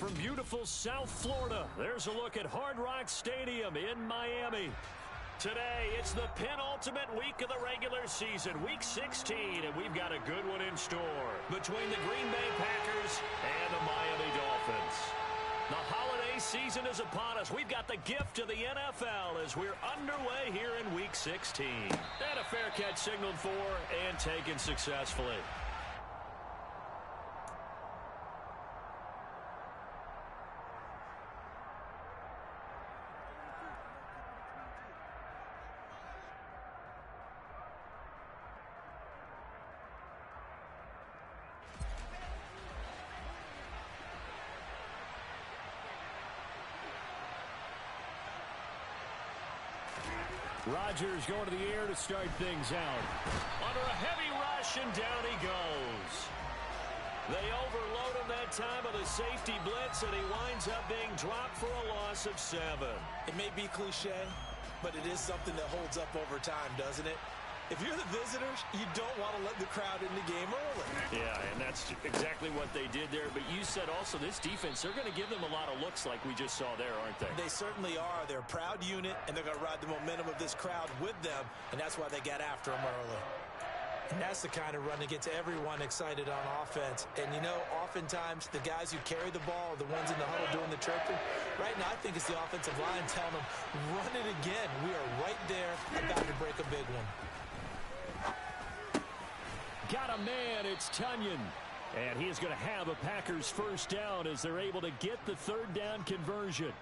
from beautiful South Florida, there's a look at Hard Rock Stadium in Miami. Today, it's the penultimate week of the regular season, Week 16, and we've got a good one in store between the Green Bay Packers and the Miami Dolphins. The holiday season is upon us. We've got the gift of the NFL as we're underway here in Week 16. And a fair catch signaled for and taken successfully. Rodgers going to the air to start things out. Under a heavy rush, and down he goes. They overload him that time with a safety blitz, and he winds up being dropped for a loss of 7. It may be cliche, but it is something that holds up over time, doesn't it? If you're the visitors, you don't want to let the crowd in the game early. Yeah, and that's exactly what they did there. But you said also this defense, they're going to give them a lot of looks like we just saw there, aren't they? They certainly are. They're a proud unit, and they're going to ride the momentum of this crowd with them, and that's why they got after them early. And that's the kind of run that gets everyone excited on offense. And, you know, oftentimes the guys who carry the ball are the ones in the huddle doing the chirping. Right now, I think it's the offensive line telling them, run it again. We are right there about to break a big one. Got a man, it's Tunyon. And he is going to have a Packers first down as they're able to get the third down conversion.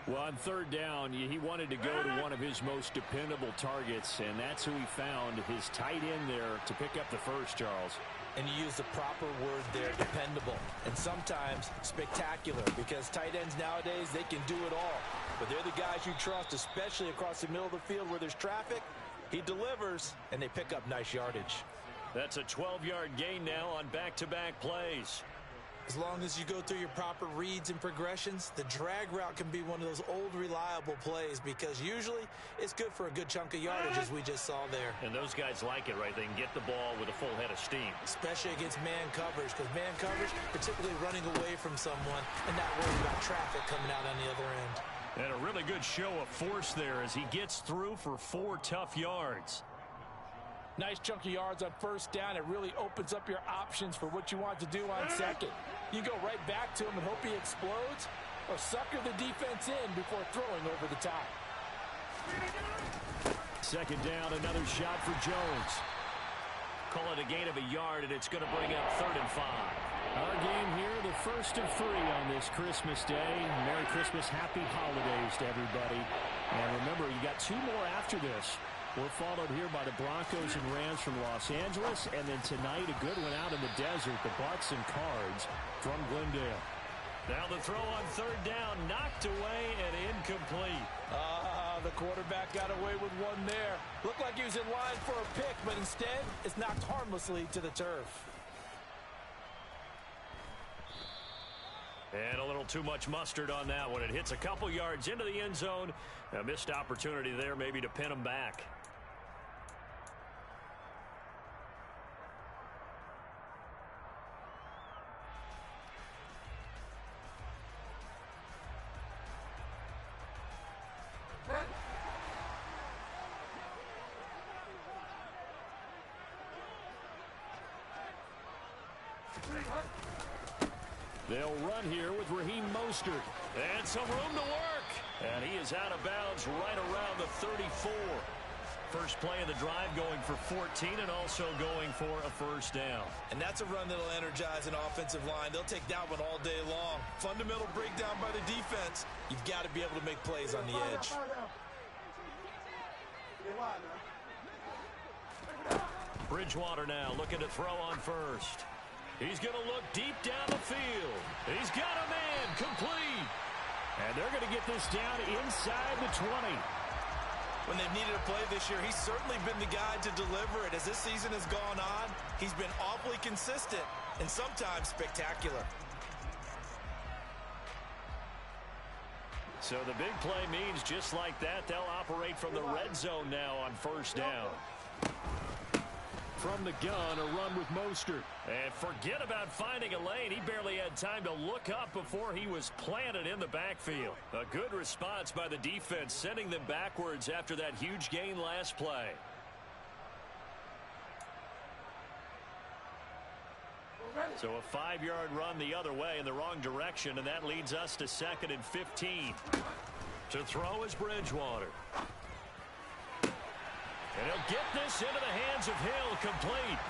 Well, on third down, he wanted to go to one of his most dependable targets, and that's who he found, his tight end there, to pick up the first, Charles. And you use the proper word there, dependable, and sometimes spectacular, because tight ends nowadays, they can do it all. But they're the guys you trust, especially across the middle of the field where there's traffic. He delivers, and they pick up nice yardage. That's a 12-yard gain now on back-to-back plays. As long as you go through your proper reads and progressions, the drag route can be one of those old reliable plays because usually it's good for a good chunk of yardage as we just saw there. And those guys like it, right? They can get the ball with a full head of steam. Especially against man coverage, because man coverage, particularly running away from someone and not worrying about traffic coming out on the other end. And a really good show of force there as he gets through for 4 tough yards. Nice chunky yards on first down. It really opens up your options for what you want to do on second. You go right back to him and hope he explodes, or sucker the defense in before throwing over the top. Second down, another shot for Jones. Call it a gain of a yard, and it's going to bring up 3rd and 5. Our game here, the first of 3 on this Christmas Day. Merry Christmas, happy holidays to everybody. And remember, you got 2 more after this. We're followed here by the Broncos and Rams from Los Angeles. And then tonight, a good one out in the desert, the Bucs and Cards from Glendale. Now the throw on 3rd down, knocked away and incomplete. The quarterback got away with one there. Looked like he was in line for a pick, but instead, it's knocked harmlessly to the turf. And a little too much mustard on that one. It hits a couple yards into the end zone. A missed opportunity there maybe to pin him back. They'll run here with Raheem Mostert. And some room to work. And he is out of bounds right around the 34. First play of the drive going for 14 and also going for a first down. And that's a run that'll energize an offensive line. They'll take that one all day long. Fundamental breakdown by the defense. You've got to be able to make plays on the edge. Bridgewater now looking to throw on first. He's going to look deep down the field. He's got a man, complete. And they're going to get this down inside the 20. When they've needed a play this year, he's certainly been the guy to deliver it. As this season has gone on, he's been awfully consistent and sometimes spectacular. So the big play means just like that, they'll operate from the red zone now on first down. From the gun, a run with Mostert. And forget about finding a lane. He barely had time to look up before he was planted in the backfield. A good response by the defense, sending them backwards after that huge gain last play. So a 5-yard run the other way in the wrong direction, and that leads us to 2nd and 15. To throw is Bridgewater. And he'll get this into the hands of Hill, complete.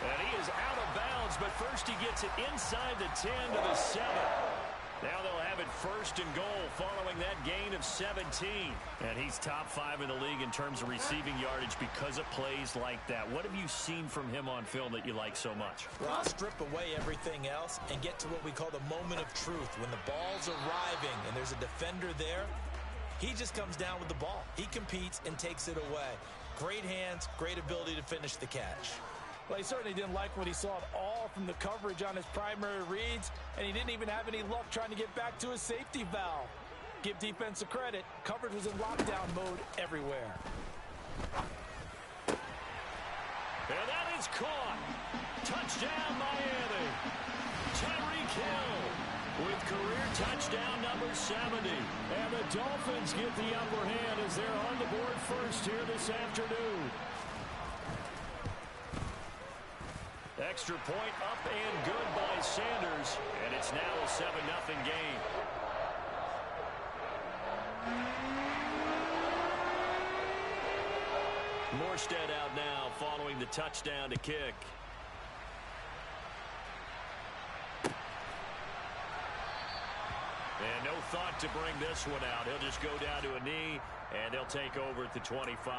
And he is out of bounds, but first he gets it inside the 10 to the 7. Now they'll have it 1st and goal following that gain of 17. And he's top 5 in the league in terms of receiving yardage because of plays like that. What have you seen from him on film that you like so much? Well, I'll strip away everything else and get to what we call the moment of truth. When the ball's arriving and there's a defender there, he just comes down with the ball. He competes and takes it away. Great hands, great ability to finish the catch. Well, he certainly didn't like what he saw at all from the coverage on his primary reads, and he didn't even have any luck trying to get back to his safety valve. Give defense a credit. Coverage was in lockdown mode everywhere. And that is caught. Touchdown, Miami. Tyreek Hill with career touchdown number 70. And the Dolphins get the upper hand as they're on the board first here this afternoon. Extra point up and good by Sanders. And it's now a 7-0 game. Morstead out now following the touchdown to kick. And no thought to bring this one out. He'll just go down to a knee, and they'll take over at the 25.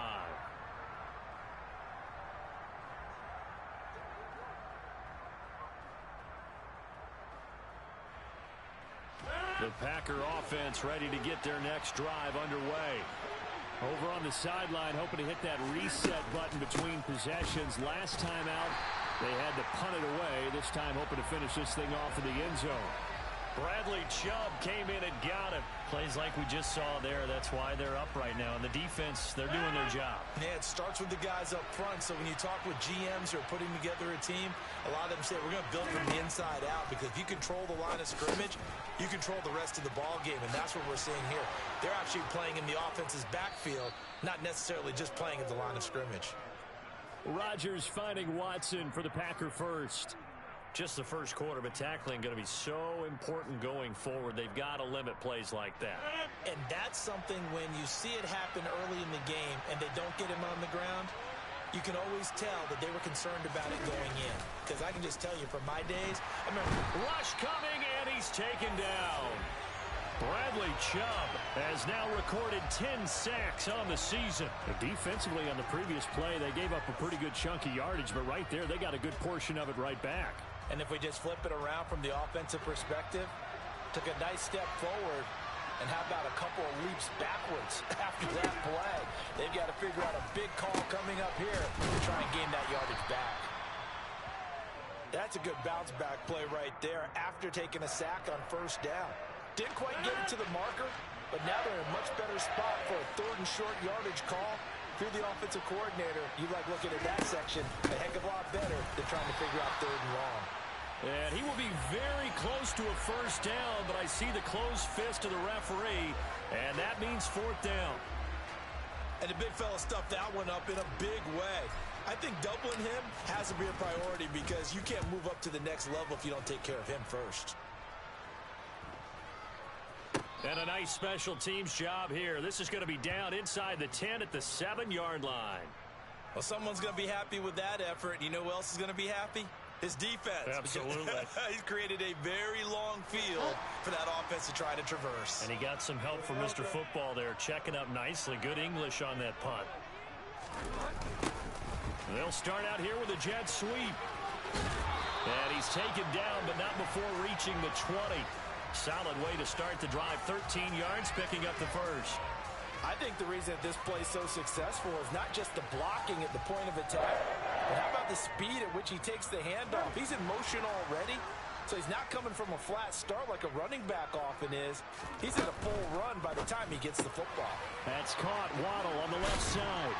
The Packer offense ready to get their next drive underway. Over on the sideline, hoping to hit that reset button between possessions. Last time out, they had to punt it away. This time, hoping to finish this thing off in the end zone. Bradley Chubb came in and got him. Plays like we just saw there. That's why they're up right now. And the defense, they're doing their job. Yeah, it starts with the guys up front. So when you talk with GMs who are putting together a team, a lot of them say we're going to build from the inside out, because if you control the line of scrimmage, you control the rest of the ball game, and that's what we're seeing here. They're actually playing in the offense's backfield, not necessarily just playing at the line of scrimmage. Rodgers finding Watson for the Packer first. Just the first quarter, but tackling going to be so important going forward. They've got to limit plays like that. And that's something when you see it happen early in the game and they don't get him on the ground, you can always tell that they were concerned about it going in. Because I can just tell you from my days, I remember rush coming, and he's taken down. Bradley Chubb has now recorded 10 sacks on the season. And defensively on the previous play, they gave up a pretty good chunk of yardage, but right there, they got a good portion of it right back. And if we just flip it around from the offensive perspective, took a nice step forward, and how about a couple of leaps backwards after that play? They've got to figure out a big call coming up here to try and gain that yardage back. That's a good bounce back play right there after taking a sack on first down. Didn't quite get it to the marker, but now they're in a much better spot for a 3rd and short yardage call. If you're the offensive coordinator, you like looking at that section a heck of a lot better than trying to figure out 3rd and long. And he will be very close to a first down, but I see the closed fist of the referee, and that means 4th down. And the big fella stuffed that one up in a big way. I think doubling him has to be a priority, because you can't move up to the next level if you don't take care of him first. And a nice special teams job here. This is going to be down inside the 10 at the 7-yard line. Well, someone's going to be happy with that effort. You know who else is going to be happy? His defense. Absolutely. He's created a very long field for that offense to try to traverse. And he got some help from Mr. Football there, checking up nicely. Good English on that punt. They'll start out here with a jet sweep. And he's taken down, but not before reaching the 20. Solid way to start the drive. 13 yards, picking up the first. I think the reason that this play is so successful is not just the blocking at the point of attack, but how about the speed at which he takes the handoff? He's in motion already, so he's not coming from a flat start like a running back often is. He's in a full run by the time he gets the football. That's caught. Waddle on the left side.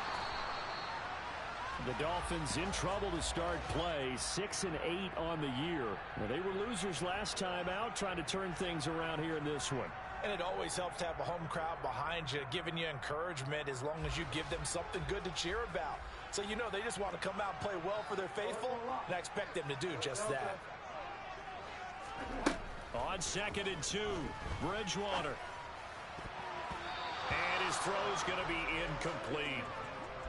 The Dolphins in trouble to start play, 6-8 on the year. Well, they were losers last time out, trying to turn things around here in this one. And it always helps to have a home crowd behind you, giving you encouragement as long as you give them something good to cheer about. So you know they just want to come out and play well for their faithful, and I expect them to do just that. On 2nd and 2, Bridgewater. And his throw's going to be incomplete.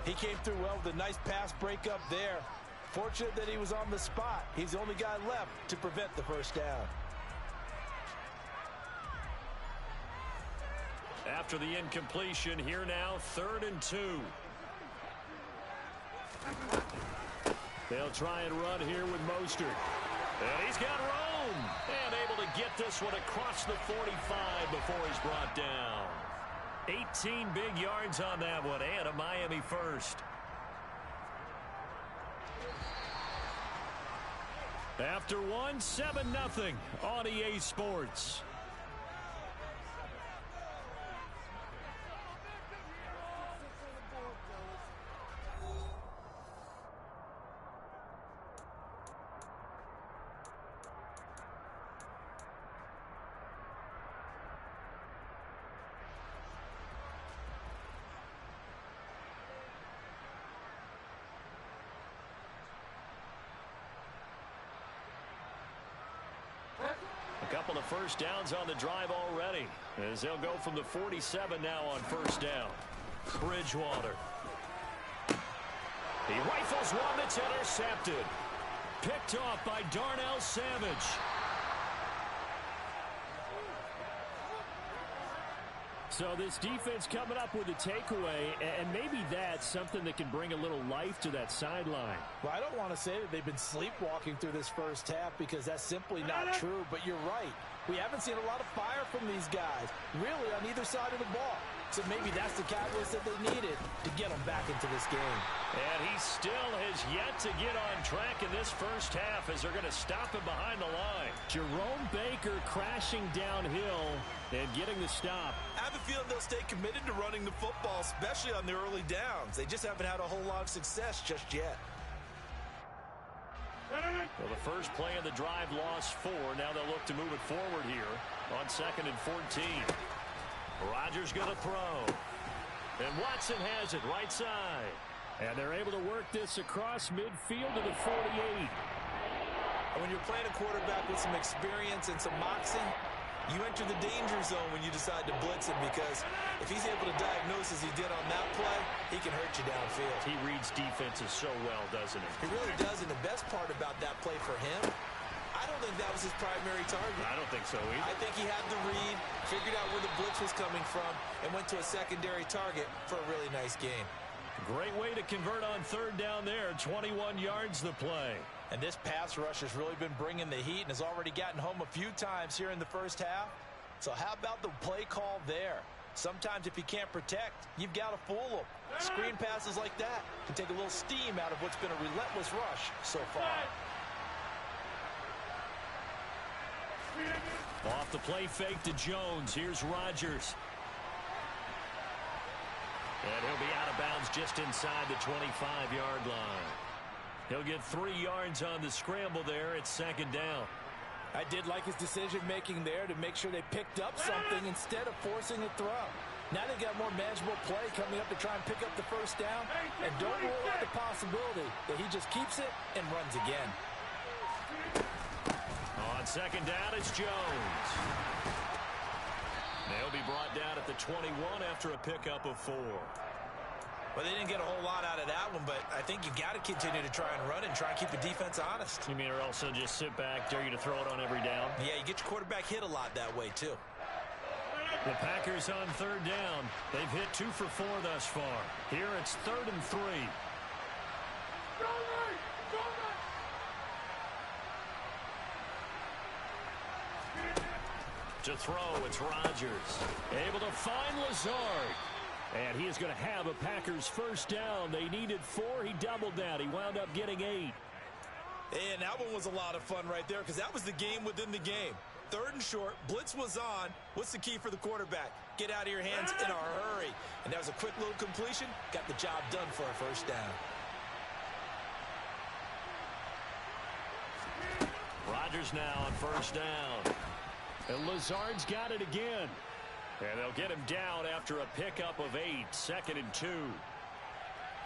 He came through well with a nice pass breakup there. Fortunate that he was on the spot. He's the only guy left to prevent the first down. After the incompletion, here now, 3rd and 2. They'll try and run here with Mostert. And he's got room. And able to get this one across the 45 before he's brought down. 18 big yards on that one, and a Miami first. After one, 7-0 on EA Sports. A couple of first downs on the drive already, as they'll go from the 47 now on first down. Bridgewater. He rifles one that's intercepted. Picked off by Darnell Savage. So this defense coming up with a takeaway, and maybe that's something that can bring a little life to that sideline. Well, I don't want to say that they've been sleepwalking through this first half because that's simply not true, but you're right. We haven't seen a lot of fire from these guys, really, on either side of the ball. So maybe that's the catalyst that they needed to get them back into this game. And he still has yet to get on track in this first half as they're going to stop him behind the line. Jerome Baker crashing downhill and getting the stop. I have a feeling they'll stay committed to running the football, especially on the early downs. They just haven't had a whole lot of success just yet. Well, the first play of the drive lost 4. Now they'll look to move it forward here on 2nd and 14. Rodgers going to throw. And Watson has it right side. And they're able to work this across midfield to the 48. And when you're playing a quarterback with some experience and some moxie, you enter the danger zone when you decide to blitz him, because if he's able to diagnose as he did on that play, he can hurt you downfield. He reads defenses so well, doesn't he? He really does, and the best part about that play for him, I don't think that was his primary target. I don't think so either. I think he had the read, figured out where the blitz was coming from, and went to a secondary target for a really nice game. Great way to convert on 3rd down there. 21 yards the play. And this pass rush has really been bringing the heat and has already gotten home a few times here in the first half. So how about the play call there? Sometimes if you can't protect, you've got to fool them. Screen passes like that can take a little steam out of what's been a relentless rush so far. Off the play fake to Jones. Here's Rodgers. And he'll be out of bounds just inside the 25-yard line. He'll get 3 yards on the scramble there at 2nd down. I did like his decision-making there to make sure they picked up something instead of forcing a throw. Now they got more manageable play coming up to try and pick up the first down. And don't rule out the possibility that he just keeps it and runs again. On 2nd down, it's Jones. They'll be brought down at the 21 after a pickup of 4. Well, they didn't get a whole lot out of that one, but I think you've got to continue to try and run and try and keep the defense honest. You mean, or also just sit back, dare you to throw it on every down? Yeah, you get your quarterback hit a lot that way, too. The Packers on 3rd down. They've hit 2 for 4 thus far. Here it's 3rd and 3. To throw, it's Rodgers. Able to find Lazard. And he is going to have a Packers first down. They needed 4. He doubled that. He wound up getting 8. And that one was a lot of fun right there, because that was the game within the game. 3rd and short, blitz was on. What's the key for the quarterback? Get out of your hands in a hurry. And that was a quick little completion. Got the job done for a first down. Rodgers now on first down. And Lazard's got it again. And they'll get him down after a pickup of 8, 2nd and 2.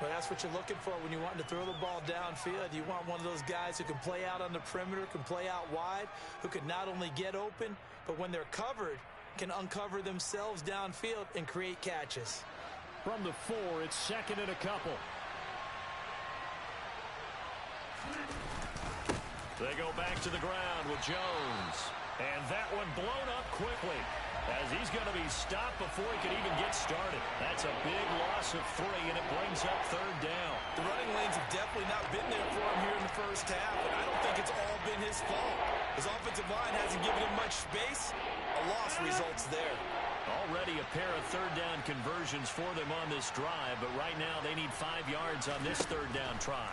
Well, that's what you're looking for when you want to throw the ball downfield. You want one of those guys who can play out on the perimeter, can play out wide, who can not only get open, but when they're covered, can uncover themselves downfield and create catches. From the 4, it's 2nd and a couple. They go back to the ground with Jones. And that one blown up quickly as he's going to be stopped before he could even get started. That's a big loss of 3, and it brings up 3rd down. The running lanes have definitely not been there for him here in the first half, and I don't think it's all been his fault. His offensive line hasn't given him much space. A loss results there. Already a pair of 3rd down conversions for them on this drive, but right now they need 5 yards on this 3rd down try.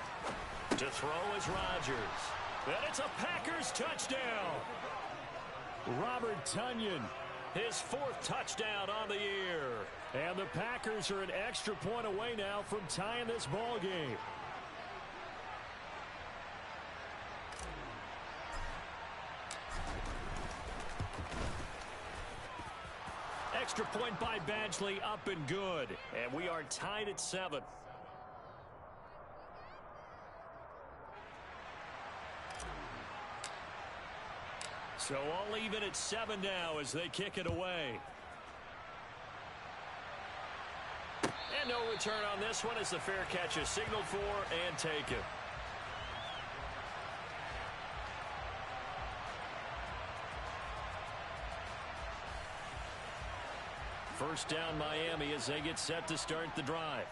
To throw is Rodgers. And it's a Packers touchdown. Robert Tonyan, his 4th touchdown on the year. And the Packers are an extra point away now from tying this ball game. Extra point by Badgley, up and good. And we are tied at 7. So all even at 7 now as they kick it away. And no return on this one as the fair catch is signaled for and taken. First down Miami as they get set to start the drive.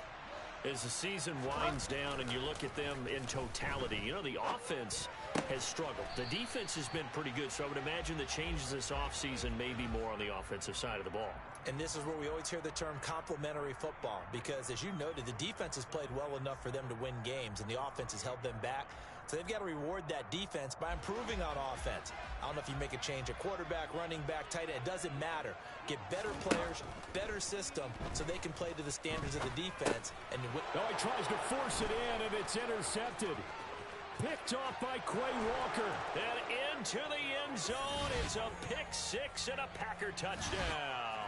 As the season winds down and you look at them in totality, you know, the offense has struggled. The defense has been pretty good, so I would imagine the changes this offseason may be more on the offensive side of the ball. And this is where we always hear the term complementary football, because as you noted, the defense has played well enough for them to win games, and the offense has held them back. So they've got to reward that defense by improving on offense. I don't know if you make a change at quarterback, running back, tight end. It doesn't matter. Get better players, better system, so they can play to the standards of the defense. And you win. Oh, he tries to force it in, and it's intercepted. Picked off by Quay Walker. And into the end zone. It's a pick 6 and a Packer touchdown.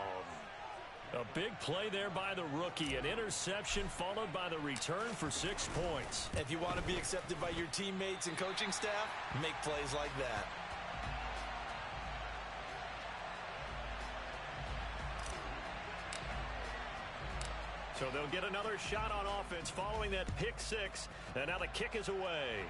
A big play there by the rookie. An interception followed by the return for 6 points. If you want to be accepted by your teammates and coaching staff, make plays like that. So they'll get another shot on offense following that pick 6. And now the kick is away.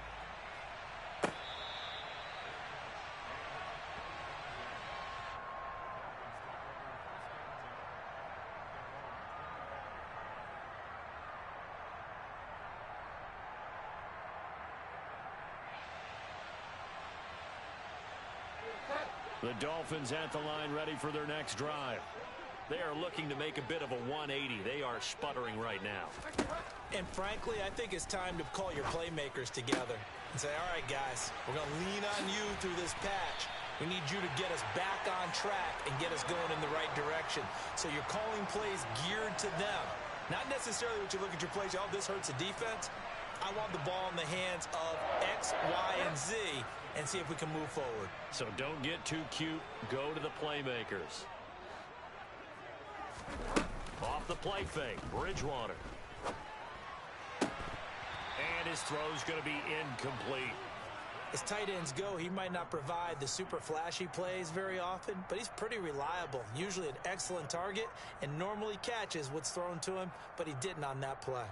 The Dolphins at the line ready for their next drive. They are looking to make a bit of a 180. They are sputtering right now. And frankly, I think it's time to call your playmakers together and say, all right, guys, we're going to lean on you through this patch. We need you to get us back on track and get us going in the right direction. So you're calling plays geared to them. Not necessarily what you look at your plays, oh, this hurts the defense. I want the ball in the hands of X, Y, and Z and see if we can move forward. So don't get too cute. Go to the playmakers. Off the play fake, Bridgewater. And his throw's going to be incomplete. As tight ends go, he might not provide the super flashy plays very often, but he's pretty reliable. Usually an excellent target and normally catches what's thrown to him, but he didn't on that play.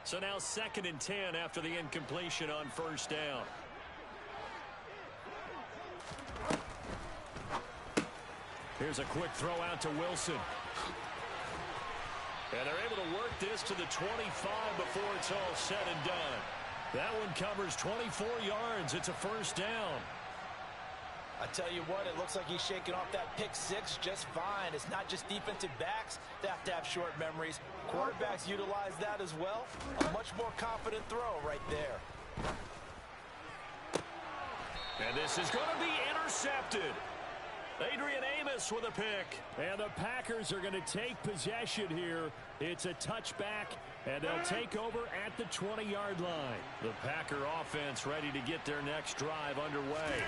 So now 2nd and 10 after the incompletion on first down. Here's a quick throw out to Wilson. And they're able to work this to the 25 before it's all said and done. That one covers 24 yards. It's a first down. I tell you what, it looks like he's shaking off that pick 6 just fine. It's not just defensive backs that have to have short memories. Quarterbacks utilize that as well. A much more confident throw right there. And this is going to be intercepted. Adrian Amos with a pick. And the Packers are going to take possession here. It's a touchback, and they'll take over at the 20-yard line. The Packer offense ready to get their next drive underway.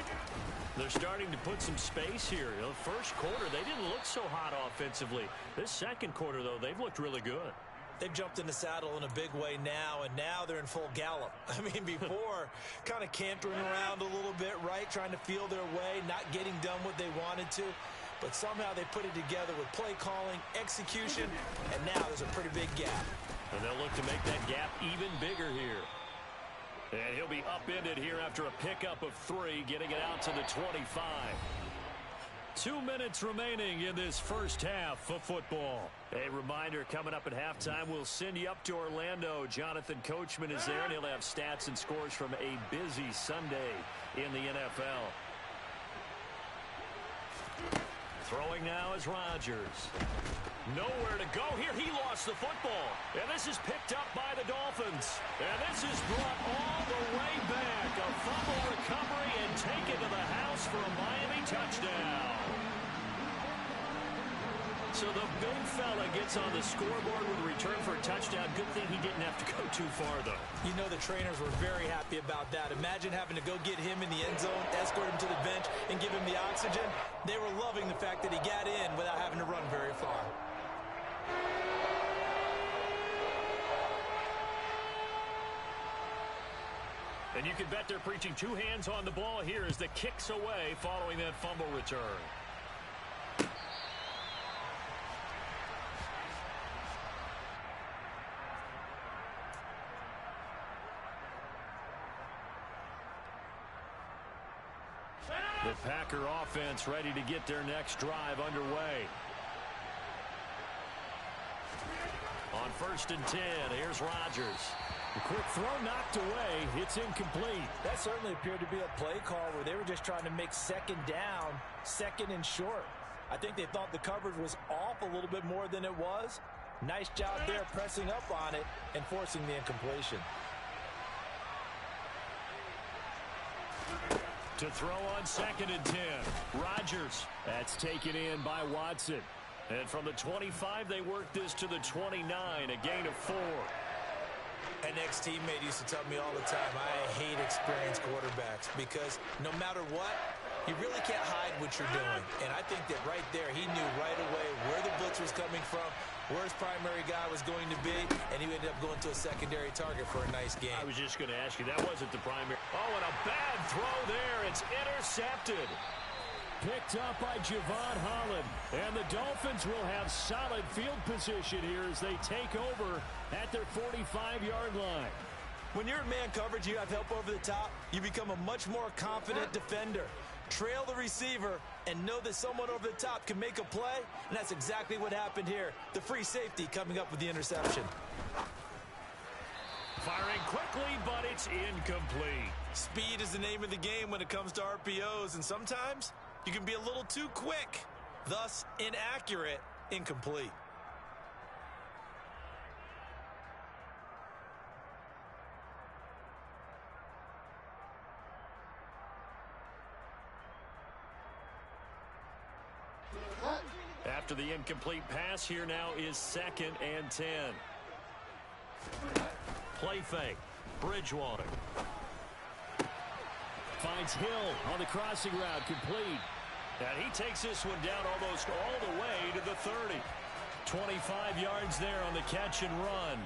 They're starting to put some space here. The first quarter, they didn't look so hot offensively. This second quarter, though, they've looked really good. They've jumped in the saddle in a big way now, and now they're in full gallop. I mean, before, kind of cantering around a little bit, right, trying to feel their way, not getting done what they wanted to. But somehow they put it together with play calling, execution, and now there's a pretty big gap. And they'll look to make that gap even bigger here. And he'll be upended here after a pickup of 3, getting it out to the 25. 2 minutes remaining in this first half of football. A reminder, coming up at halftime, we'll send you up to Orlando. Jonathan Coachman is there, and he'll have stats and scores from a busy Sunday in the NFL. Throwing now is Rodgers. Nowhere to go here. He lost the football. And this is picked up by the Dolphins. And this is brought all the way back. A fumble recovery and taken to the house for a Miami touchdown. So the big fella gets on the scoreboard with a return for a touchdown. Good thing he didn't have to go too far, though. You know the trainers were very happy about that. Imagine having to go get him in the end zone, escort him to the bench, and give him the oxygen. They were loving the fact that he got in without having to run very far. And you can bet they're preaching 2 hands on the ball here as the kick's away following that fumble return. The Packer offense ready to get their next drive underway. On 1st and 10, here's Rodgers. The quick throw knocked away. It's incomplete. That certainly appeared to be a play call where they were just trying to make second down, second and short. I think they thought the coverage was off a little bit more than it was. Nice job there pressing up on it and forcing the incompletion. To throw on 2nd and 10. Rodgers. That's taken in by Watson. And from the 25, they work this to the 29, a gain of 4. An ex-teammate used to tell me all the time, I hate experienced quarterbacks because no matter what, you really can't hide what you're doing. And I think that right there, he knew right away where the blitz was coming from, where his primary guy was going to be, and he ended up going to a secondary target for a nice game. I was just going to ask you, that wasn't the primary. Oh, and a bad throw there. It's intercepted. Picked up by Javon Holland. And the Dolphins will have solid field position here as they take over at their 45-yard line. When you're in man coverage, you have help over the top, you become a much more confident defender. Trail the receiver and know that someone over the top can make a play, and that's exactly what happened here. The free safety coming up with the interception. Firing quickly, but it's incomplete. Speed is the name of the game when it comes to RPOs, and sometimes you can be a little too quick, thus inaccurate, incomplete. After the incomplete pass, here now is 2nd and 10. Play fake. Bridgewater. Finds Hill on the crossing route, complete. And he takes this one down almost all the way to the 30. 25 yards there on the catch and run.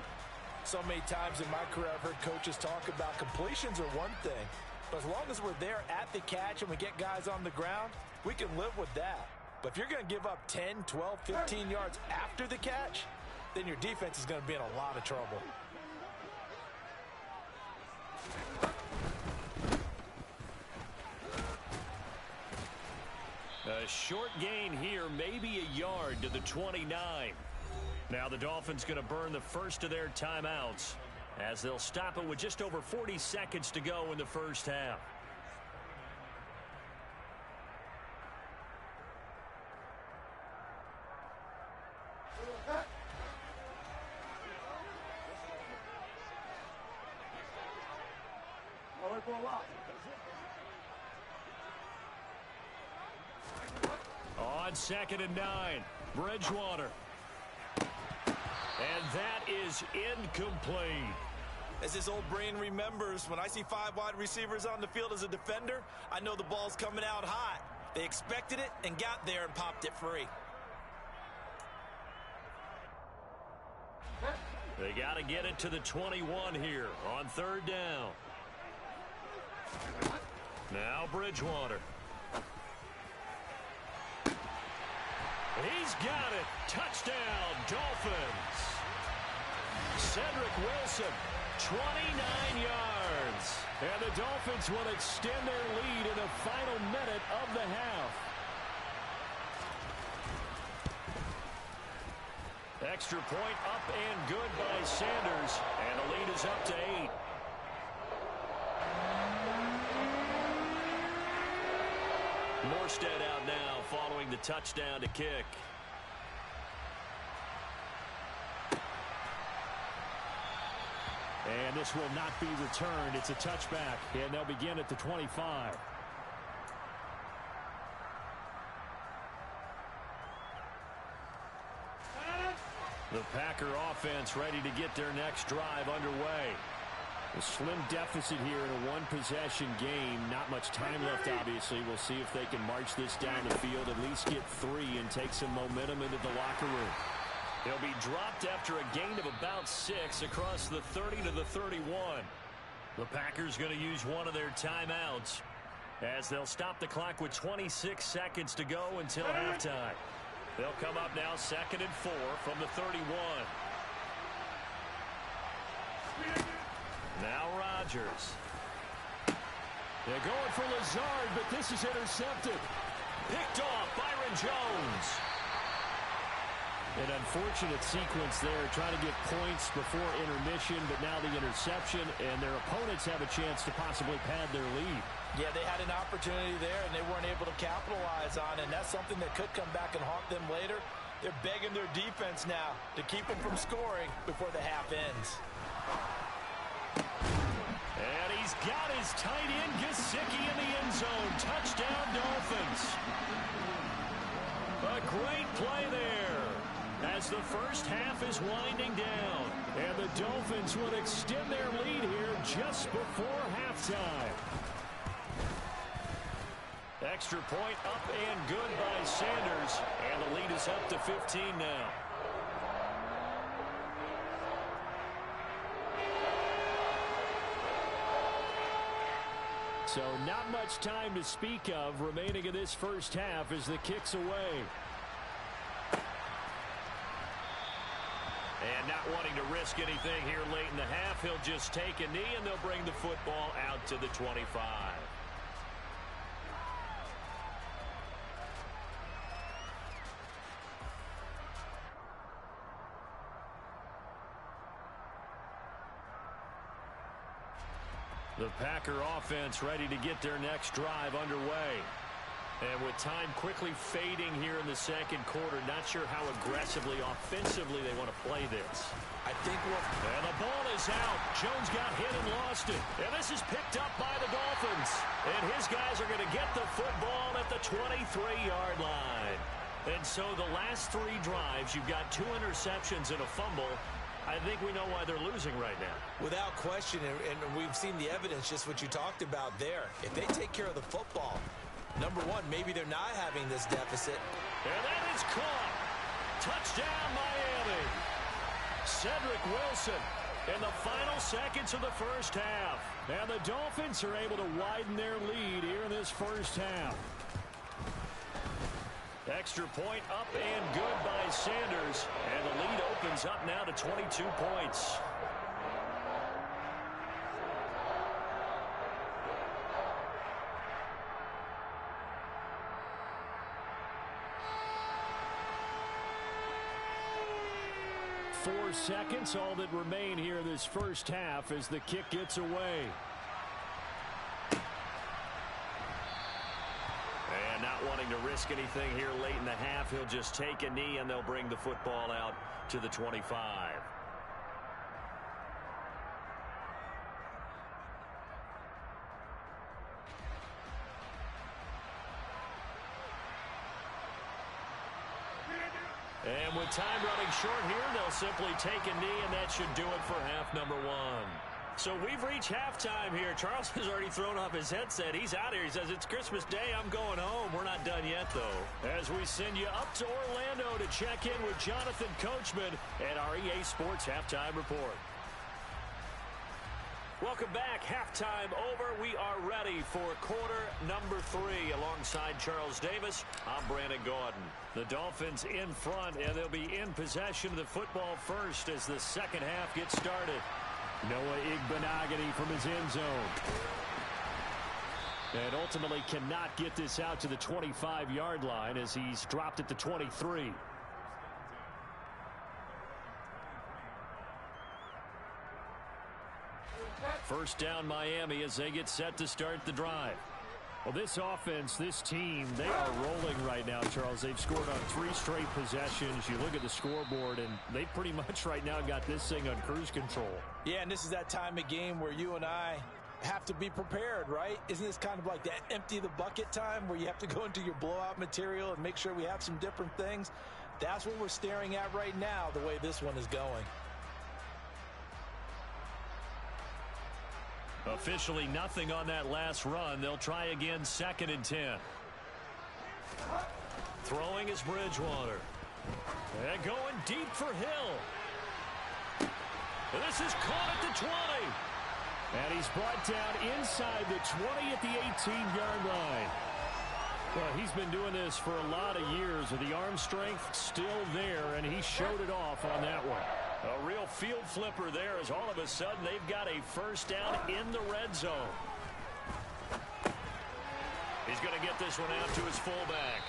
So many times in my career I've heard coaches talk about completions are one thing, but as long as we're there at the catch and we get guys on the ground, we can live with that. But if you're going to give up 10, 12, 15 yards after the catch, then your defense is going to be in a lot of trouble. A short gain here, maybe a yard to the 29. Now the Dolphins going to burn the first of their timeouts as they'll stop it with just over 40 seconds to go in the first half. On 2nd and 9, Bridgewater. And that is incomplete. As his old brain remembers, when I see 5 wide receivers on the field as a defender, I know the ball's coming out hot. They expected it and got there and popped it free. They got to get it to the 21 here on 3rd down. Now Bridgewater. He's got it. Touchdown, Dolphins. Cedric Wilson, 29 yards. And the Dolphins will extend their lead in the final minute of the half. Extra point up and good by Sanders. And the lead is up to 8. Morstead out now following the touchdown to kick. And this will not be returned. It's a touchback, and they'll begin at the 25. The Packer offense ready to get their next drive underway. A slim deficit here in a one-possession game. Not much time left, obviously. We'll see if they can march this down the field, at least get 3 and take some momentum into the locker room. They'll be dropped after a gain of about 6 across the 30 to the 31. The Packers going to use one of their timeouts as they'll stop the clock with 26 seconds to go until halftime. They'll come up now 2nd and 4 from the 31. Now Rodgers. They're going for Lazard, but this is intercepted. Picked off Byron Jones. An unfortunate sequence there, trying to get points before intermission, but now the interception, and their opponents have a chance to possibly pad their lead. Yeah, they had an opportunity there, and they weren't able to capitalize on it, and that's something that could come back and haunt them later. They're begging their defense now to keep them from scoring before the half ends. And he's got his tight end, Gesicki, in the end zone. Touchdown, Dolphins. A great play there as the first half is winding down. And the Dolphins will extend their lead here just before halftime. Extra point up and good by Sanders. And the lead is up to 15 now. So not much time to speak of remaining in this first half as the kick's away. And not wanting to risk anything here late in the half, he'll just take a knee and they'll bring the football out to the 25. The Packer offense ready to get their next drive underway. And with time quickly fading here in the second quarter, not sure how aggressively, offensively they want to play this. I think and the ball is out. Jones got hit and lost it. And this is picked up by the Dolphins. And his guys are going to get the football at the 23-yard line. And so the last 3 drives, you've got 2 interceptions and a fumble. I think we know why they're losing right now. Without question, and we've seen the evidence, just what you talked about there. If they take care of the football, number one, maybe they're not having this deficit. And that is caught. Touchdown, Miami. Cedric Wilson in the final seconds of the first half. And the Dolphins are able to widen their lead here in this first half. Extra point up and good by Sanders. And the lead opens up now to 22 points. Four seconds, all that remain here this first half as the kick gets away. And not wanting to risk anything here late in the half, he'll just take a knee and they'll bring the football out to the 25. And with time running short here, they'll simply take a knee, and that should do it for half number one. So we've reached halftime here. Charles has already thrown off his headset. He's out here. He says, it's Christmas Day. I'm going home. We're not done yet, though. As we send you up to Orlando to check in with Jonathan Coachman at our EA Sports Halftime Report. Welcome back. Halftime over. We are ready for quarter number 3. Alongside Charles Davis, I'm Brandon Gaudin. The Dolphins in front, and they'll be in possession of the football first as the second half gets started. Noah Igbenogany from his end zone. And ultimately cannot get this out to the 25-yard line as he's dropped at the 23. First down Miami as they get set to start the drive. Well, this offense, this team, they are rolling right now, Charles. They've scored on 3 straight possessions. You look at the scoreboard, and they pretty much right now got this thing on cruise control. Yeah, and this is that time of game where you and I have to be prepared, right? Isn't this kind of like that empty the bucket time where you have to go into your blowout material and make sure we have some different things? That's what we're staring at right now, the way this one is going. Officially nothing on that last run. They'll try again, 2nd and 10. Throwing is Bridgewater. And going deep for Hill. And this is caught at the 20. And he's brought down inside the 20 at the 18-yard line. Well, he's been doing this for a lot of years with the arm strength still there, and he showed it off on that one. A real field flipper there as all of a sudden they've got a first down in the red zone. He's going to get this one out to his fullback.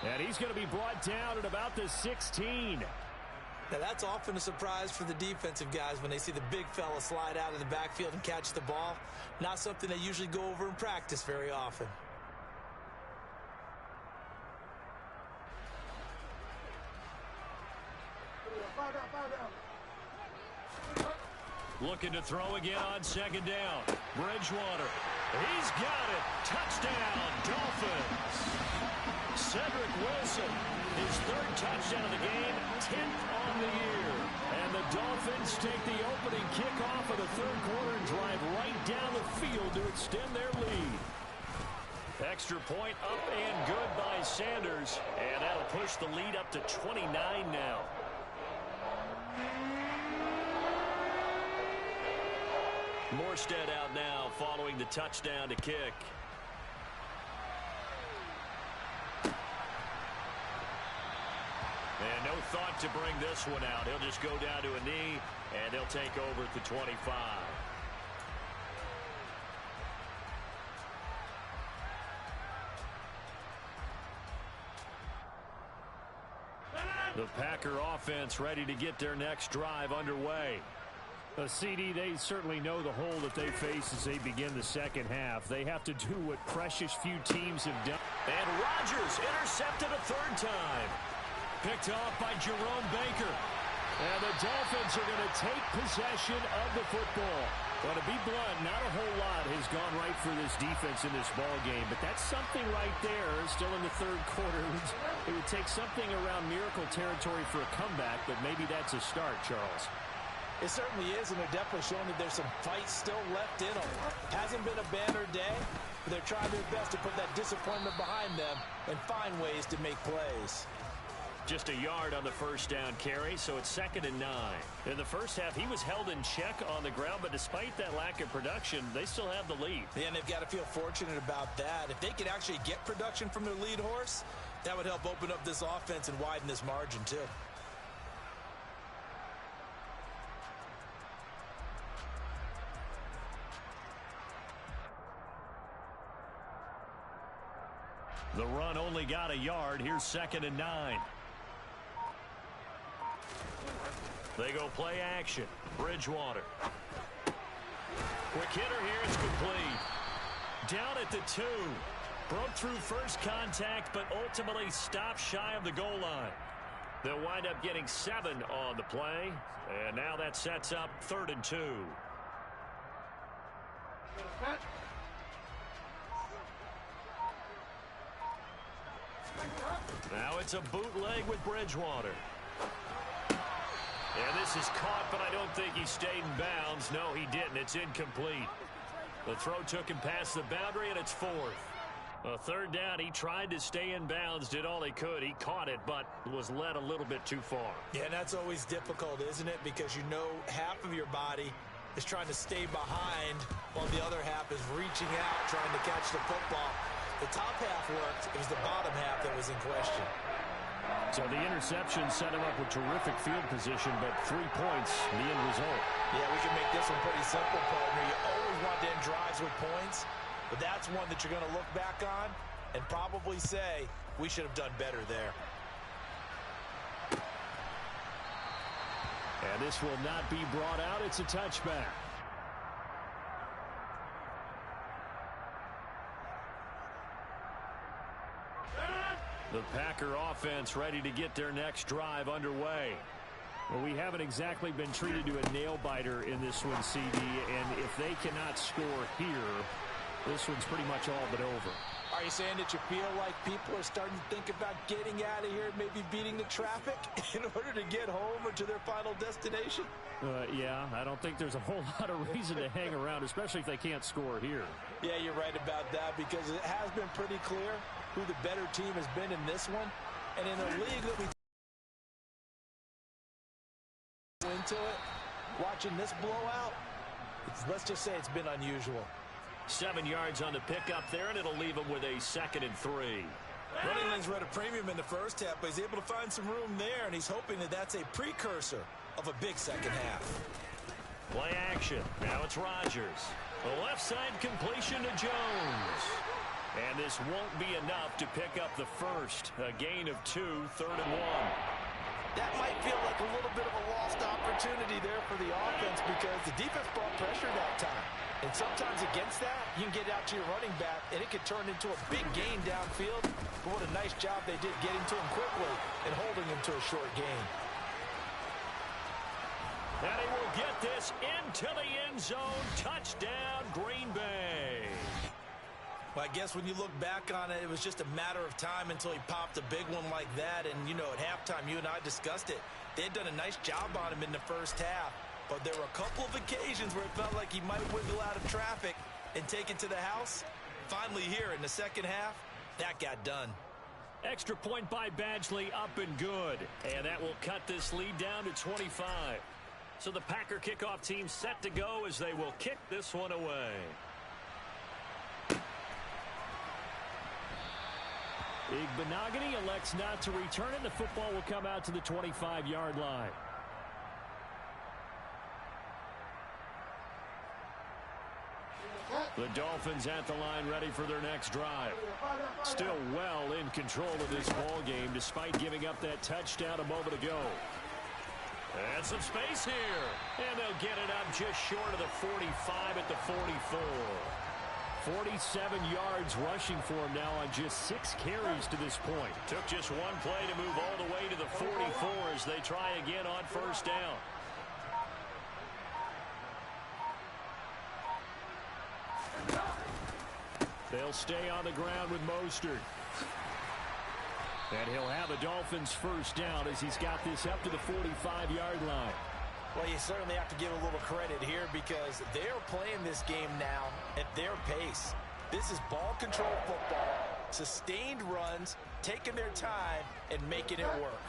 And he's going to be brought down at about the 16. Now, that's often a surprise for the defensive guys when they see the big fella slide out of the backfield and catch the ball. Not something they usually go over in practice very often. Looking to throw again on 2nd down. Bridgewater. He's got it. Touchdown, Dolphins. Cedric Wilson, his 3rd touchdown of the game, 10th on the year. And the Dolphins take the opening kickoff of the 3rd quarter and drive right down the field to extend their lead. Extra point up and good by Sanders. And that'll push the lead up to 29 now. Morstead out now following the touchdown to kick. And no thought to bring this one out. He'll just go down to a knee, and they'll take over at the 25. The Packer offense ready to get their next drive underway. A CD, they certainly know the hole that they face as they begin the second half. They have to do what precious few teams have done. And Rodgers intercepted a 3rd time. Picked off by Jerome Baker. And the Dolphins are going to take possession of the football. Well, to be blunt, not a whole lot has gone right for this defense in this ball game, but that's something right there. Still in the 3rd quarter. It would take something around miracle territory for a comeback, but maybe that's a start, Charles. It certainly is, and they're definitely showing that there's some fight still left in them. Hasn't been a banner day, but they're trying their best to put that disappointment behind them and find ways to make plays. Just a yard on the first down carry, so it's 2nd and 9. In the first half, he was held in check on the ground, but despite that lack of production, they still have the lead. Yeah, and they've got to feel fortunate about that. If they could actually get production from their lead horse, that would help open up this offense and widen this margin, too. The run only got a yard. Here's 2nd and 9. They go play action. Bridgewater. Quick hitter here. It's complete. Down at the 2. Broke through first contact, but ultimately stopped shy of the goal line. They'll wind up getting 7 on the play. And now that sets up 3rd and 2. Now it's a bootleg with Bridgewater. And this is caught, but I don't think he stayed in bounds. No, he didn't. It's incomplete. The throw took him past the boundary, and it's fourth. A third down, he tried to stay in bounds, did all he could. He caught it, but was led a little bit too far. Yeah, and that's always difficult, isn't it? Because you know half of your body is trying to stay behind while the other half is reaching out, trying to catch the football. The top half worked. It was the bottom half that was in question. So the interception set him up with terrific field position, but 3 points, the end result. Yeah, we can make this one pretty simple, partner. You always want to end drives with points, but that's one that you're going to look back on and probably say, we should have done better there. And this will not be brought out. It's a touchback. The Packer offense ready to get their next drive underway. Well, we haven't exactly been treated to a nail-biter in this one, CD, and if they cannot score here, this one's pretty much all but over. Are you saying that you feel like people are starting to think about getting out of here and maybe beating the traffic in order to get home or to their final destination? Yeah, I don't think there's a whole lot of reason to hang around, especially if they can't score here. Yeah, you're right about that because it has been pretty clear who the better team has been in this one. And in a league that we into it, watching this blowout, let's just say it's been unusual. 7 yards on the pickup there, and it'll leave him with a 2nd and 3. Running lanes were at a premium in the first half, but he's able to find some room there, and he's hoping that that's a precursor of a big second half. Play action. Now it's Rodgers. The left side completion to Jones. And this won't be enough to pick up the first. A gain of 2, 3rd and 1. That might feel like a little bit of a lost opportunity there for the offense because the defense brought pressure that time. And sometimes against that, you can get out to your running back, and it could turn into a big gain downfield. But what a nice job they did getting to him quickly and holding him to a short gain. And he will get this into the end zone. Touchdown, Green Bay. Well, I guess when you look back on it, it was just a matter of time until he popped a big one like that. And, you know, at halftime, you and I discussed it. They had done a nice job on him in the first half. But there were a couple of occasions where it felt like he might wiggle out of traffic and take it to the house. Finally here in the second half, that got done. Extra point by Badgley, up and good. And that will cut this lead down to 25. So the Packer kickoff team set to go as they will kick this one away. Igbenogany elects not to return it. The football will come out to the 25-yard line. The Dolphins at the line ready for their next drive. Still well in control of this ball game despite giving up that touchdown a moment ago. And some space here. And they'll get it up just short of the 45 at the 44. 47 yards rushing for him now on just 6 carries to this point. Took just one play to move all the way to the 44 as they try again on first down. They'll stay on the ground with Mostert. And he'll have a Dolphins first down as he's got this up to the 45-yard line. Well, you certainly have to give a little credit here because they're playing this game now at their pace. This is ball control football, sustained runs, taking their time, and making it work.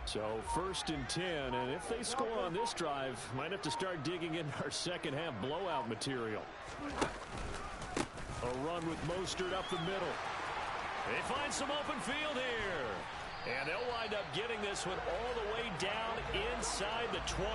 So 1st and 10, and if they score on this drive, might have to start digging in our second half blowout material. A run with Mostert up the middle. They find some open field here. And they'll wind up getting this one all the way down inside the 20.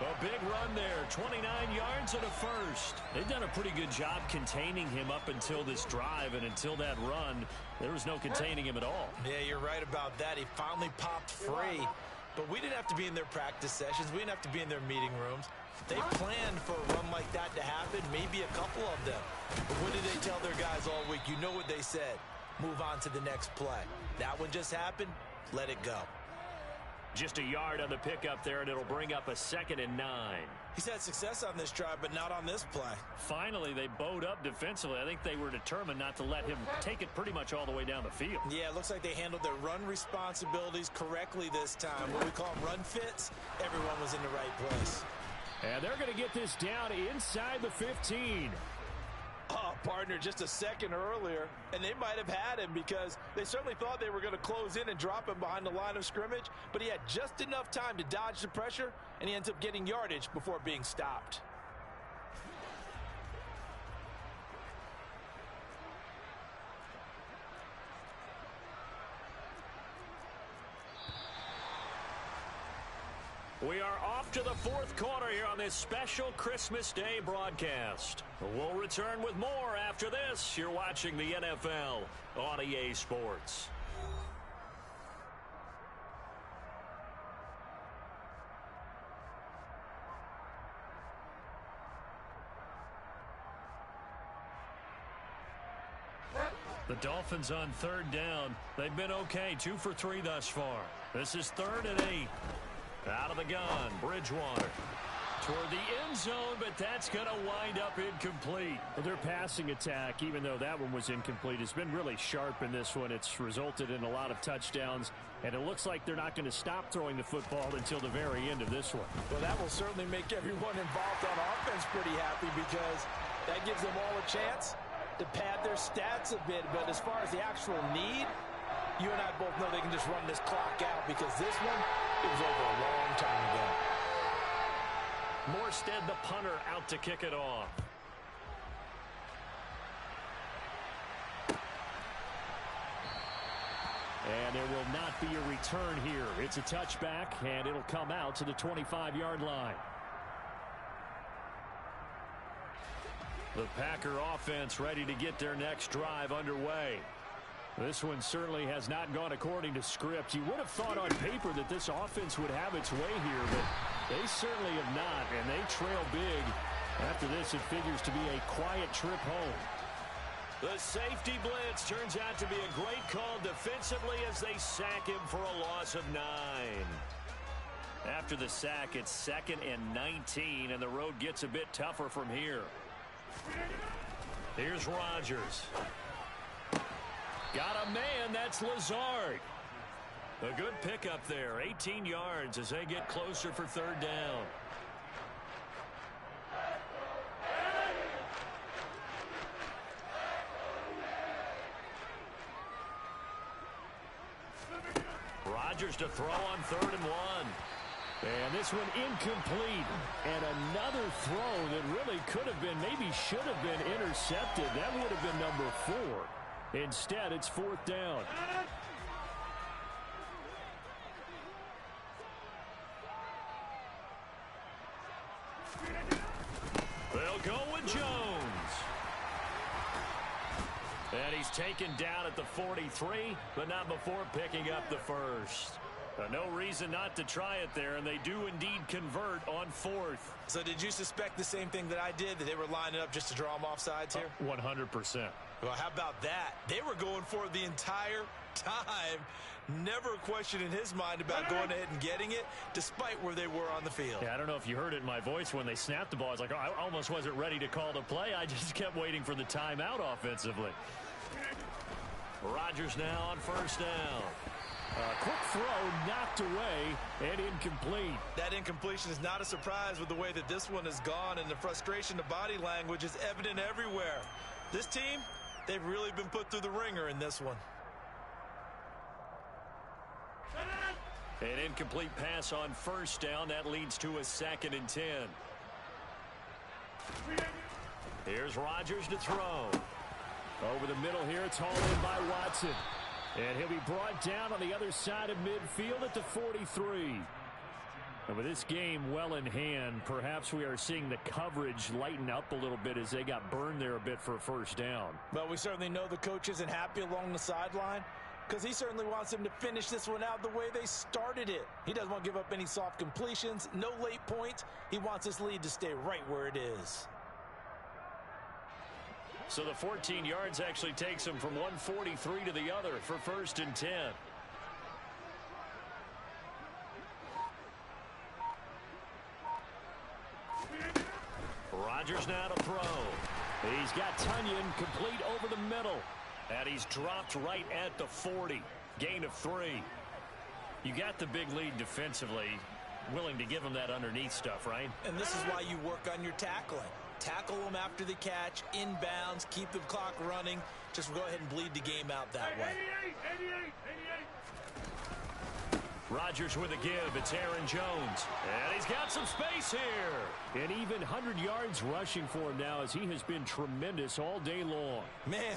A big run there, 29 yards and a first. They've done a pretty good job containing him up until this drive, and until that run, there was no containing him at all. Yeah, you're right about that. He finally popped free. But we didn't have to be in their practice sessions. We didn't have to be in their meeting rooms. They planned for a run like that to happen, maybe a couple of them. But what did they tell their guys all week? You know what they said. Move on to the next play. That one just happened. Let it go. Just a yard on the pickup there, and it'll bring up a 2nd and 9. He's had success on this drive, but not on this play. Finally, they bowed up defensively. I think they were determined not to let him take it pretty much all the way down the field. Yeah, it looks like they handled their run responsibilities correctly this time. What we call them run fits, everyone was in the right place. And they're going to get this down inside the 15. Oh, partner, just a second earlier, and they might have had him because they certainly thought they were going to close in and drop him behind the line of scrimmage, but he had just enough time to dodge the pressure, and he ends up getting yardage before being stopped. We are off to the 4th quarter here on this special Christmas Day broadcast. We'll return with more after this. You're watching the NFL on EA Sports. The Dolphins on 3rd down. They've been okay, 2 for 3 thus far. This is 3rd and 8. Out of the gun, Bridgewater. Toward the end zone, but that's going to wind up incomplete. Their passing attack, even though that one was incomplete, has been really sharp in this one. It's resulted in a lot of touchdowns, and it looks like they're not going to stop throwing the football until the very end of this one. Well, that will certainly make everyone involved on offense pretty happy because that gives them all a chance to pad their stats a bit. But as far as the actual need, you and I both know they can just run this clock out because this one, it was over a long time ago. Morstead, the punter, out to kick it off. And there will not be a return here. It's a touchback, and it'll come out to the 25-yard line. The Packer offense ready to get their next drive underway. This one certainly has not gone according to script. You would have thought on paper that this offense would have its way here, but they certainly have not, and they trail big. After this, it figures to be a quiet trip home. The safety blitz turns out to be a great call defensively as they sack him for a loss of 9. After the sack, it's 2nd and 19, and the road gets a bit tougher from here. Here's Rodgers. Got a man, that's Lazard. A good pickup there, 18 yards as they get closer for 3rd down. Rodgers to throw on 3rd and 1. And this one incomplete. And another throw that really could have been, maybe should have been intercepted. That would have been number 4. Instead, it's 4th down. They'll go with Jones. And he's taken down at the 43, but not before picking up the first. No reason not to try it there, and they do indeed convert on 4th. So did you suspect the same thing that I did, that they were lining up just to draw them off sides here? 100%. Well, how about that? They were going for it the entire time. Never a question in his mind about going ahead and getting it, despite where they were on the field. Yeah, I don't know if you heard it in my voice when they snapped the ball. I was like, oh, I almost wasn't ready to call the play. I just kept waiting for the timeout offensively. Rodgers now on 1st down. Quick throw knocked away and incomplete. That incompletion is not a surprise with the way that this one has gone, and the frustration, the body language is evident everywhere. This team, they've really been put through the ringer in this one. An incomplete pass on 1st down. That leads to a 2nd and 10. Here's Rodgers to throw. Over the middle here, it's hauled in by Watson. And he'll be brought down on the other side of midfield at the 43. And with this game well in hand, perhaps we are seeing the coverage lighten up a little bit as they got burned there a bit for a 1st down. But we certainly know the coach isn't happy along the sideline because he certainly wants them to finish this one out the way they started it. He doesn't want to give up any soft completions, no late points. He wants this lead to stay right where it is. So the 14 yards actually takes him from 143 to the other for 1st and 10. Rodgers now to throw. He's got Tunyon complete over the middle. And he's dropped right at the 40. Gain of 3. You got the big lead defensively. Willing to give him that underneath stuff, right? And this is why you work on your tackling. Tackle them after the catch, inbounds, keep the clock running. Just go ahead and bleed the game out that way. 88. Rodgers with a give. It's Aaron Jones. And he's got some space here. And even 100 yards rushing for him now as he has been tremendous all day long. Man,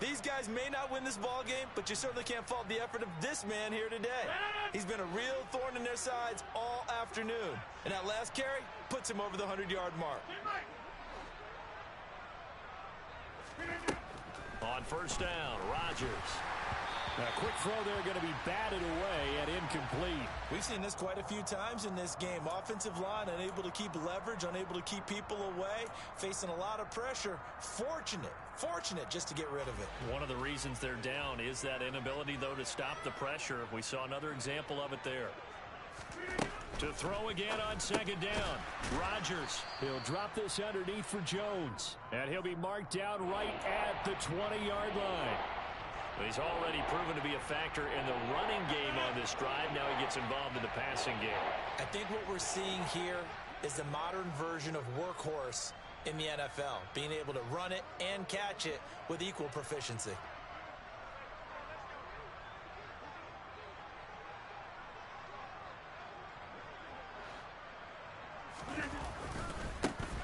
these guys may not win this ball game, but you certainly can't fault the effort of this man here today. He's been a real thorn in their sides all afternoon. And that last carry puts him over the 100-yard mark. On first down, Rodgers. A quick throw there going to be batted away and incomplete. We've seen this quite a few times in this game. Offensive line unable to keep leverage, unable to keep people away, facing a lot of pressure. Fortunate just to get rid of it. One of the reasons they're down is that inability, though, to stop the pressure. We saw another example of it there. To throw again on second down. Rodgers. He'll drop this underneath for Jones. And he'll be marked down right at the 20-yard line. He's already proven to be a factor in the running game on this drive. Now he gets involved in the passing game. I think what we're seeing here is the modern version of workhorse in the NFL, being able to run it and catch it with equal proficiency.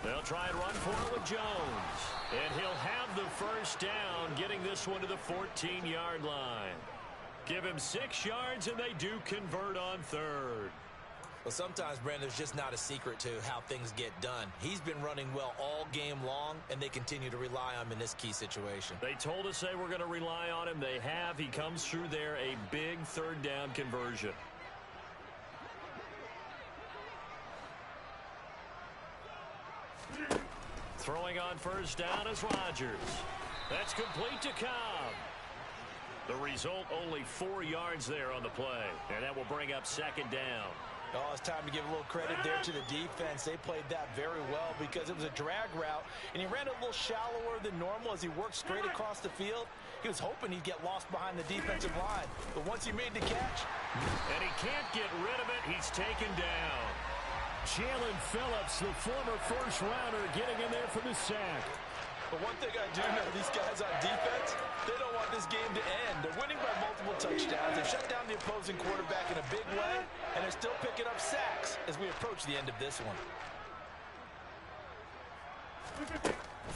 They'll try and run for it with Jones. And he'll have the first down, getting this one to the 14-yard line. Give him 6 yards, and they do convert on third. Well, sometimes, Brandon, there's just not a secret to how things get done. He's been running well all game long, and they continue to rely on him in this key situation. They told us they were going to rely on him. They have. He comes through there, a big third down conversion. Throwing on first down is Rodgers. That's complete to Cobb. The result, only 4 yards there on the play. And that will bring up second down. Oh, it's time to give a little credit there to the defense. They played that very well because it was a drag route, and he ran it a little shallower than normal as he worked straight across the field. He was hoping he'd get lost behind the defensive line, but once he made the catch... And he can't get rid of it. He's taken down. Jalen Phillips, the former first-rounder, getting in there for the sack. But one thing I do know, these guys on defense, they don't want this game to end. They're winning by multiple touchdowns. They've shut down the opposing quarterback in a big way, and they're still picking up sacks as we approach the end of this one.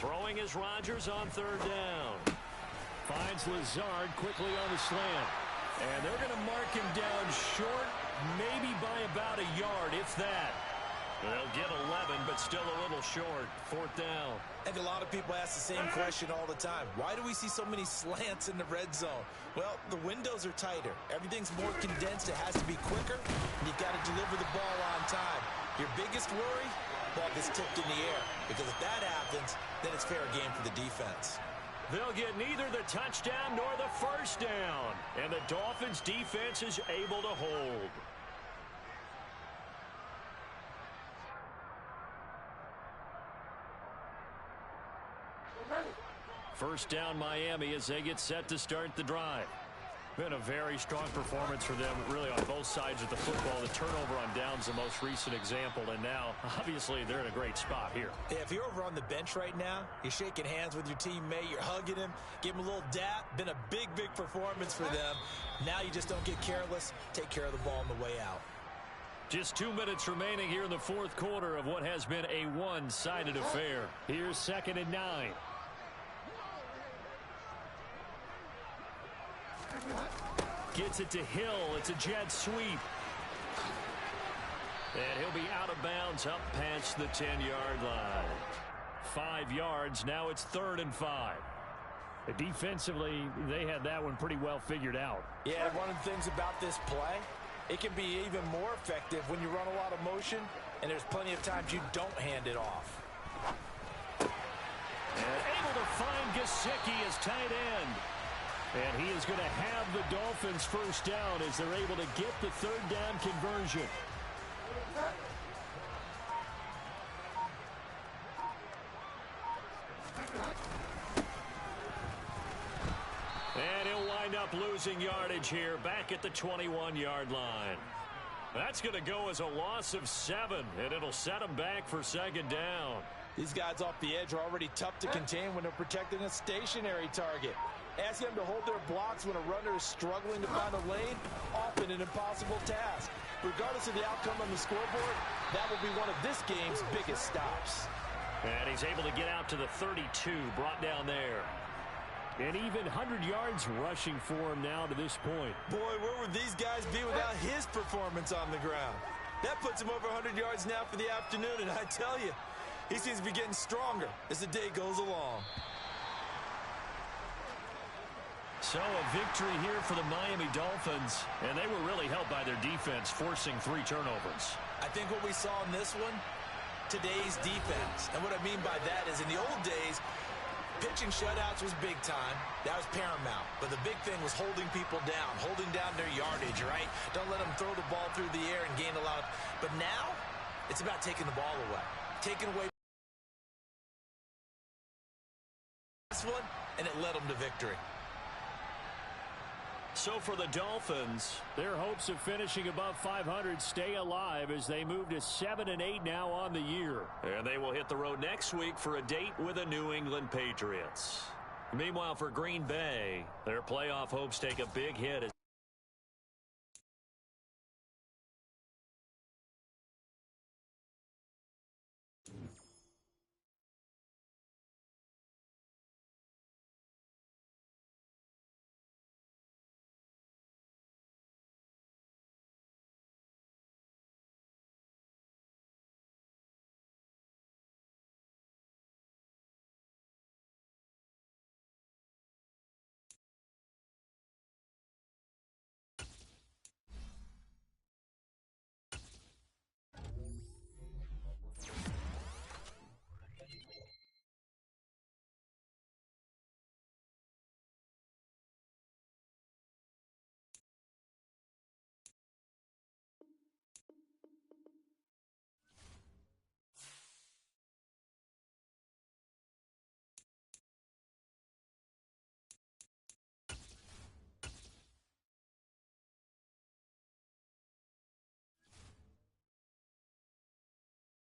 Throwing is Rodgers on third down. Finds Lazard quickly on the slant. And they're going to mark him down short, maybe by about a yard, if that. They'll get 11, but still a little short. Fourth down. I think a lot of people ask the same question all the time. Why do we see so many slants in the red zone? Well, the windows are tighter. Everything's more condensed. It has to be quicker, and you've got to deliver the ball on time. Your biggest worry? Ball gets tipped in the air. Because if that happens, then it's fair game for the defense. They'll get neither the touchdown nor the first down. And the Dolphins' defense is able to hold. First down Miami as they get set to start the drive. Been a very strong performance for them, really, on both sides of the football. The turnover on downs, the most recent example, and now, obviously, they're in a great spot here. Yeah, if you're over on the bench right now, you're shaking hands with your teammate, you're hugging him, give him a little dap. Been a big, big performance for them. Now you just don't get careless. Take care of the ball on the way out. Just 2 minutes remaining here in the fourth quarter of what has been a one-sided affair. Here's 2nd and 9. Gets it to Hill. It's a jet sweep. And he'll be out of bounds up past the 10-yard line. 5 yards. Now it's 3rd and 5. Defensively, they had that one pretty well figured out. Yeah, one of the things about this play, it can be even more effective when you run a lot of motion, and there's plenty of times you don't hand it off. And able to find Gesicki as tight end. And he is going to have the Dolphins first down as they're able to get the third down conversion. up losing yardage here back at the 21-yard line. That's going to go as a loss of 7, and it'll set them back for second down. These guys off the edge are already tough to contain when they're protecting a stationary target. Asking them to hold their blocks when a runner is struggling to find a lane, often an impossible task. Regardless of the outcome on the scoreboard, that will be one of this game's biggest stops. And he's able to get out to the 32, brought down there. And even 100 yards rushing for him now to this point. Boy, where would these guys be without his performance on the ground? That puts him over 100 yards now for the afternoon, and I tell you, he seems to be getting stronger as the day goes along. So a victory here for the Miami Dolphins, and they were really helped by their defense, forcing 3 turnovers. I think what we saw in this one, today's defense. And what I mean by that is in the old days, pitching shutouts was big time. That was paramount. But the big thing was holding people down, holding down their yardage, right? Don't let them throw the ball through the air and gain a lot. But now, it's about taking the ball away. Taking away this one, and it led them to victory. So for the Dolphins, their hopes of finishing above 500 stay alive as they move to 7-8 now on the year. And they will hit the road next week for a date with the New England Patriots. Meanwhile, for Green Bay, their playoff hopes take a big hit as